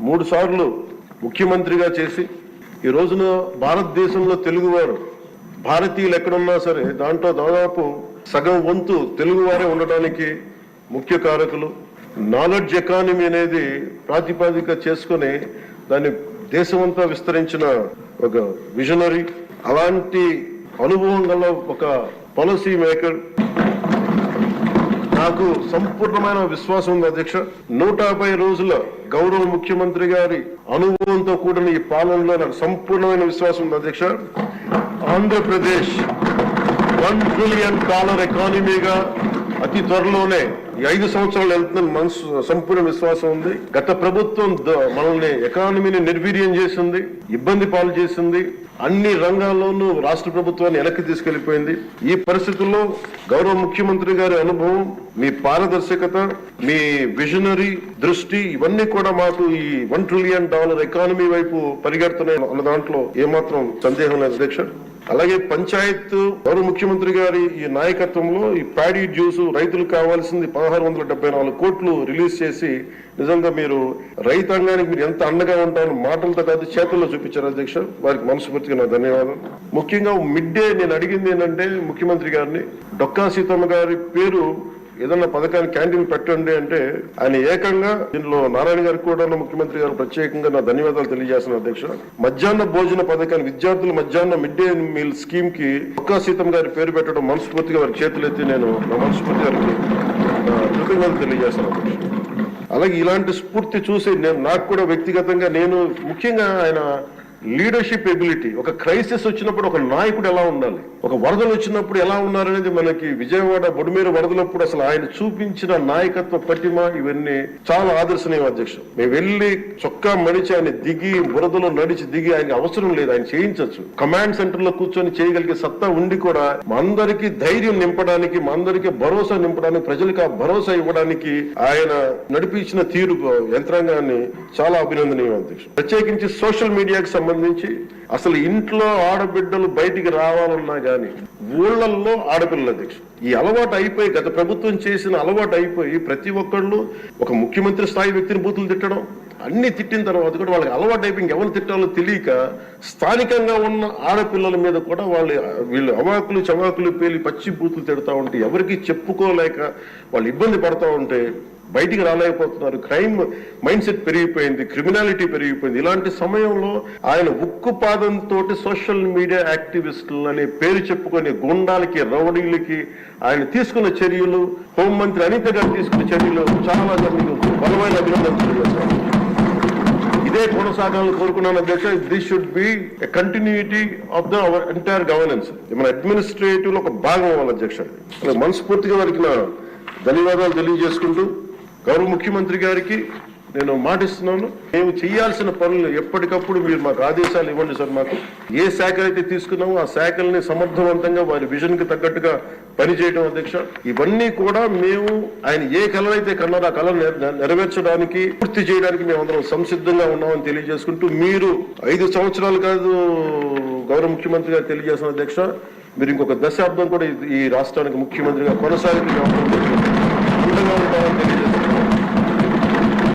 3 సార్లు ముఖ్యమంత్రిగా చేసి ఈ రోజున భారతదేశంలో తెలుగువారు భారతీయులు ఎక్కడున్నా సరే దాంట్లో దాదాపు సగం వంతు తెలుగువారే ఉండటానికి ముఖ్య కారకులు. నాలెడ్జ్ ఎకానమీ అనేది ప్రాతిపదిక చేసుకుని దాన్ని దేశమంతా విస్తరించిన ఒక విజనరీ, అలాంటి అనుభవం గల ఒక పాలసీ మేకర్. నాకు సంపూర్ణమైన విశ్వాసం ఉంది అధ్యక్ష. 150 రోజుల గౌరవ ముఖ్యమంత్రి గారి అనుభవంతో కూడిన ఈ పాలనలో నాకు సంపూర్ణమైన విశ్వాసం ఉంది అధ్యక్ష. ఆంధ్రప్రదేశ్ $1 ట్రిలియన్ ఎకానమీగా అతి త్వరలోనే ఈ 5 సంవత్సరాలు వెళ్తుందని మనసు సంపూర్ణ విశ్వాసం ఉంది. గత ప్రభుత్వం మనల్ని ఎకానమీని నిర్వీర్యం చేసింది, ఇబ్బంది పాలు చేసింది, అన్ని రంగాల్లోనూ రాష్ట్ర ప్రభుత్వాన్ని వెనక్కి తీసుకెళ్లిపోయింది. ఈ పరిస్థితుల్లో గౌరవ ముఖ్యమంత్రి గారి అనుభవం, మీ పారదర్శకత, మీ విజనరీ దృష్టి ఇవన్నీ కూడా మాకు ఈ $1 ట్రిలియన్ ఎకానమీ వైపు పరిగెడుతున్నాయి అన్న దాంట్లో ఏమాత్రం సందేహం లేదు అధ్యక్ష. అలాగే పంచాయత్ గౌరవ ముఖ్యమంత్రి గారి ఈ నాయకత్వంలో ఈ ప్యాడీ జ్యూస్ రైతులకు కావాల్సింది 1674 కోట్లు రిలీజ్ చేసి నిజంగా మీరు రైతాంగానికి మీరు ఎంత అండగా ఉంటారో మాటలతో కాదు చేతుల్లో చూపించారు అధ్యక్ష. వారికి మనస్ఫూర్తిగా నా ధన్యవాదాలు. ముఖ్యంగా మిడ్ డే నేను అడిగింది ఏంటంటే ముఖ్యమంత్రి గారిని, డొక్కా సీతమ్మ గారి పేరు ఏదన్నా పథకాన్ని క్యాంటీన్ పెట్టండి అంటే ఆయన ఏకంగా దీనిలో నారాయణ గారికి కూడా ముఖ్యమంత్రి గారు ప్రత్యేకంగా నా ధన్యవాదాలు తెలియజేస్తున్నాను అధ్యక్ష. మధ్యాహ్న భోజన పథకాన్ని విద్యార్థులు మధ్యాహ్న మిడ్ డే మీల్ స్కీమ్ కి డొక్కా సీతమ్మ గారి పేరు పెట్టడం మనస్ఫూర్తిగా వారి చేతులెత్తి నేను నా మనస్ఫూర్తి గారికి కృతజ్ఞతలు తెలియజేస్తున్నాను అధ్యక్ష. అలాగే ఇలాంటి స్ఫూర్తి చూసి నాకు కూడా వ్యక్తిగతంగా నేను ముఖ్యంగా ఆయన లీడర్షిప్ ఎబిలిటీ, ఒక క్రైసిస్ వచ్చినప్పుడు ఒక నాయకుడు ఎలా ఉండాలి, ఒక వరదలు వచ్చినప్పుడు ఎలా ఉన్నారనేది మనకి విజయవాడ బొడుమేరు వరదలప్పుడు అసలు ఆయన చూపించిన నాయకత్వ పటిమ ఇవన్నీ చాలా ఆదర్శనీయం అధ్యక్ష. మేము వెళ్ళి చొక్కా మడిచి ఆయన దిగి బురదలో నడిచి దిగి ఆయన అవసరం లేదు, ఆయన చేయించవచ్చు. కమాండ్ సెంటర్ లో కూర్చొని చేయగలిగే సత్తా ఉండి కూడా మా అందరికీ ధైర్యం నింపడానికి, మా అందరికీ భరోసా నింపడానికి, ప్రజలకు ఆ భరోసా ఇవ్వడానికి ఆయన నడిపించిన తీరు యంత్రాంగాన్ని చాలా అభినందనీయం అధ్యక్ష. ప్రత్యేకించి సోషల్ మీడియాకి సంబంధించి అసలు ఇంట్లో ఆడబిడ్డలు బయటికి రావాలన్నా గానీ ఊళ్ళల్లో ఆడపిల్లల అధ్యక్ష ఈ అలవాటు అయిపోయి, గత ప్రభుత్వం చేసిన అలవాటు అయిపోయి ప్రతి ఒక్కళ్ళు ఒక ముఖ్యమంత్రి స్థాయి వ్యక్తిని బూతులు తిట్టడం, అన్ని తిట్టిన తర్వాత కూడా వాళ్ళకి అలవాటు అయిపోయి ఇంకెవరు తిట్టాలో తెలియక స్థానికంగా ఉన్న ఆడపిల్లల మీద కూడా వీళ్ళు అవాకులు చవాకులు పేలి పచ్చి బూతులు తిడతా ఉంటే ఎవరికి చెప్పుకోలేక వాళ్ళు ఇబ్బంది పడతా ఉంటే బయటికి రాలేకపోతున్నారు. క్రైమ్ మైండ్ సెట్ పెరిగిపోయింది, క్రిమినాలిటీ పెరిగిపోయింది. ఇలాంటి సమయంలో ఆయన ఉక్కుపాదంతో సోషల్ మీడియా యాక్టివిస్టులు అనే పేరు చెప్పుకొని గుండాలకి రౌడీలకి ఆయన తీసుకున్న చర్యలు, హోంమంత్రి అనిత గారు తీసుకున్న చర్యలు చాలా బలమైన అభినందనలు. ఇదే కొనసాగాలని కోరుకున్నాను అధ్యక్ష. This should be a continuity of the our entire governance. మన అడ్మినిస్ట్రేటివ్ లో ఒక భాగం అవ్వాలి అధ్యక్ష. మనస్ఫూర్తిగా వారికి నా ధన్యవాదాలు తెలియజేసుకుంటూ గౌరవ ముఖ్యమంత్రి గారికి నేను మాటిస్తున్నాను, మేము చేయాల్సిన పనులు ఎప్పటికప్పుడు మీరు మాకు ఆదేశాలు ఇవ్వండి సార్. మాకు ఏ శాఖలు అయితే తీసుకున్నామో ఆ శాఖల్ని సమర్థవంతంగా వారి విజన్ కి తగ్గట్టుగా పనిచేయడం అధ్యక్ష. ఇవన్నీ కూడా మేము ఆయన ఏ కళనైతే కన్నారో ఆ కళను నెరవేర్చడానికి పూర్తి చేయడానికి మేము అందరం సంసిద్ధంగా ఉన్నామని తెలియజేసుకుంటూ, మీరు 5 సంవత్సరాలు కాదు గౌరవ ముఖ్యమంత్రి గారు తెలియజేసిన అధ్యక్ష, మీరు ఇంకొక దశాబ్దం కూడా ఈ రాష్ట్రానికి ముఖ్యమంత్రిగా కొనసాగి ఉండగా ఉంటామని తెలియజేస్తున్నారు.